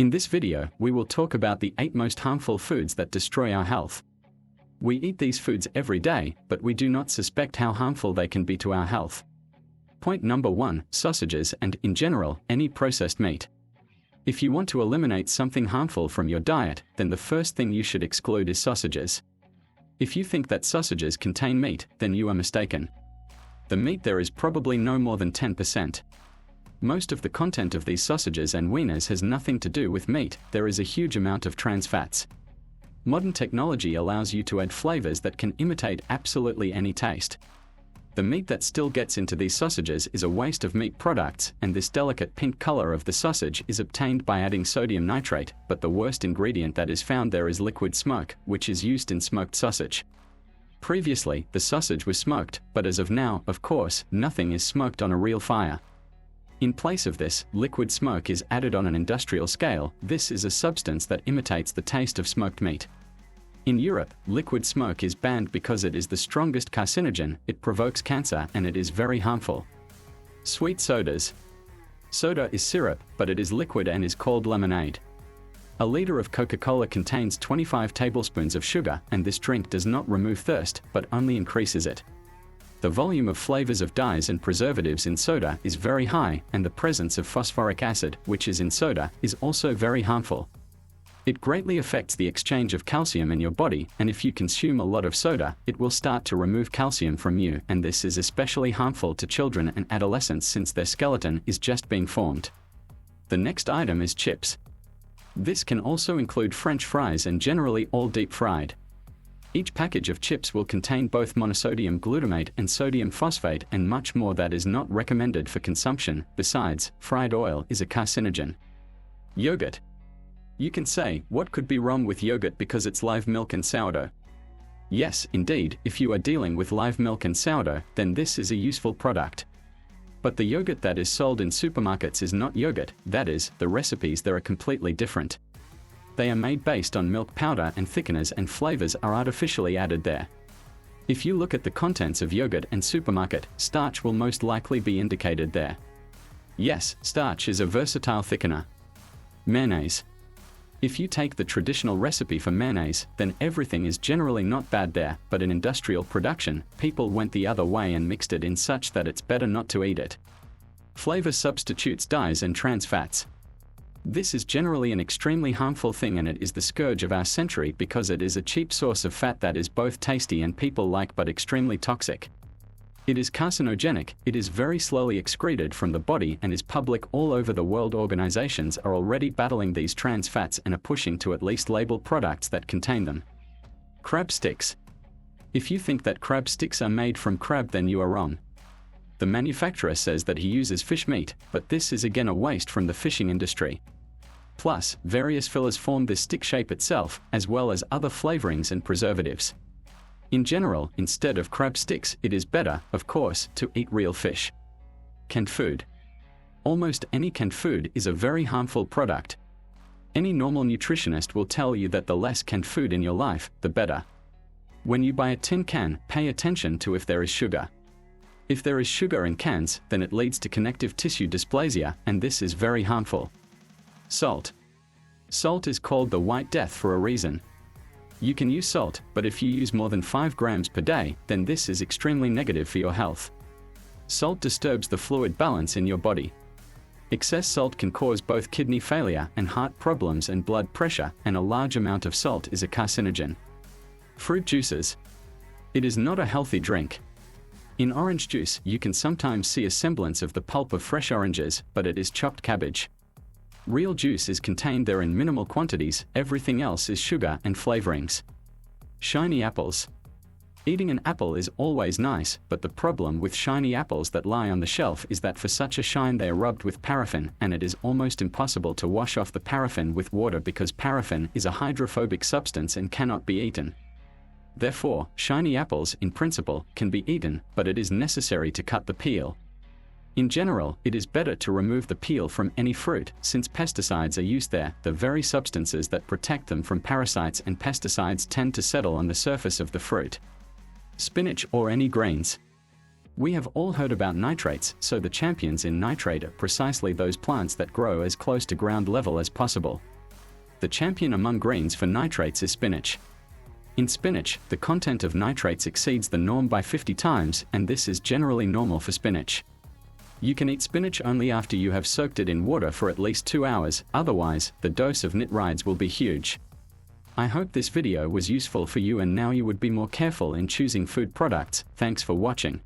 In this video, we will talk about the 8 most harmful foods that destroy our health. We eat these foods every day, but we do not suspect how harmful they can be to our health. Point number 1, sausages and, in general, any processed meat. If you want to eliminate something harmful from your diet, then the first thing you should exclude is sausages. If you think that sausages contain meat, then you are mistaken. The meat there is probably no more than 10%. Most of the content of these sausages and wieners has nothing to do with meat. There is a huge amount of trans fats. Modern technology allows you to add flavors that can imitate absolutely any taste. The meat that still gets into these sausages is a waste of meat products, and this delicate pink color of the sausage is obtained by adding sodium nitrate, but the worst ingredient that is found there is liquid smoke, which is used in smoked sausage. Previously, the sausage was smoked, but as of now, of course, nothing is smoked on a real fire. In place of this, liquid smoke is added on an industrial scale. This is a substance that imitates the taste of smoked meat. In Europe, liquid smoke is banned because it is the strongest carcinogen, it provokes cancer, and it is very harmful. Sweet sodas. Soda is syrup, but it is liquid and is called lemonade. A liter of Coca-Cola contains 25 tablespoons of sugar, and this drink does not remove thirst, but only increases it. The volume of flavors of dyes and preservatives in soda is very high, and the presence of phosphoric acid, which is in soda, is also very harmful. It greatly affects the exchange of calcium in your body, and if you consume a lot of soda, it will start to remove calcium from you, and this is especially harmful to children and adolescents since their skeleton is just being formed. The next item is chips. This can also include French fries and generally all deep fried. Each package of chips will contain both monosodium glutamate and sodium phosphate and much more that is not recommended for consumption. Besides, fried oil is a carcinogen. Yogurt. You can say, what could be wrong with yogurt because it's live milk and sourdough? Yes, indeed, if you are dealing with live milk and sourdough, then this is a useful product. But the yogurt that is sold in supermarkets is not yogurt, that is, the recipes there are completely different. They are made based on milk powder and thickeners, and flavors are artificially added there. If you look at the contents of yogurt and supermarket, starch will most likely be indicated there. Yes, starch is a versatile thickener. Mayonnaise. If you take the traditional recipe for mayonnaise, then everything is generally not bad there, but in industrial production, people went the other way and mixed it in such that it's better not to eat it. Flavor substitutes dyes and trans fats. This is generally an extremely harmful thing, and it is the scourge of our century because it is a cheap source of fat that is both tasty and people like but extremely toxic. It is carcinogenic, it is very slowly excreted from the body and is public all over the world. Organizations are already battling these trans fats and are pushing to at least label products that contain them. Crab sticks. If you think that crab sticks are made from crab, then you are wrong. The manufacturer says that he uses fish meat, but this is again a waste from the fishing industry. Plus, various fillers form this stick shape itself, as well as other flavorings and preservatives. In general, instead of crab sticks, it is better, of course, to eat real fish. Canned food. Almost any canned food is a very harmful product. Any normal nutritionist will tell you that the less canned food in your life, the better. When you buy a tin can, pay attention to if there is sugar. If there is sugar in cans, then it leads to connective tissue dysplasia, and this is very harmful. Salt. Salt is called the white death for a reason. You can use salt, but if you use more than 5 grams per day, then this is extremely negative for your health. Salt disturbs the fluid balance in your body. Excess salt can cause both kidney failure and heart problems and blood pressure, and a large amount of salt is a carcinogen. Fruit juices. It is not a healthy drink. In orange juice, you can sometimes see a semblance of the pulp of fresh oranges, but it is chopped cabbage. Real juice is contained there in minimal quantities, everything else is sugar and flavorings. Shiny apples. Eating an apple is always nice, but the problem with shiny apples that lie on the shelf is that for such a shine they are rubbed with paraffin, and it is almost impossible to wash off the paraffin with water because paraffin is a hydrophobic substance and cannot be eaten. Therefore, shiny apples, in principle, can be eaten, but it is necessary to cut the peel. In general, it is better to remove the peel from any fruit, since pesticides are used there. The very substances that protect them from parasites and pesticides tend to settle on the surface of the fruit. Spinach or any grains. We have all heard about nitrates, so the champions in nitrate are precisely those plants that grow as close to ground level as possible. The champion among greens for nitrates is spinach. In spinach, the content of nitrates exceeds the norm by 50 times, and this is generally normal for spinach. You can eat spinach only after you have soaked it in water for at least 2 hours, otherwise, the dose of nitrites will be huge. I hope this video was useful for you and now you would be more careful in choosing food products. Thanks for watching.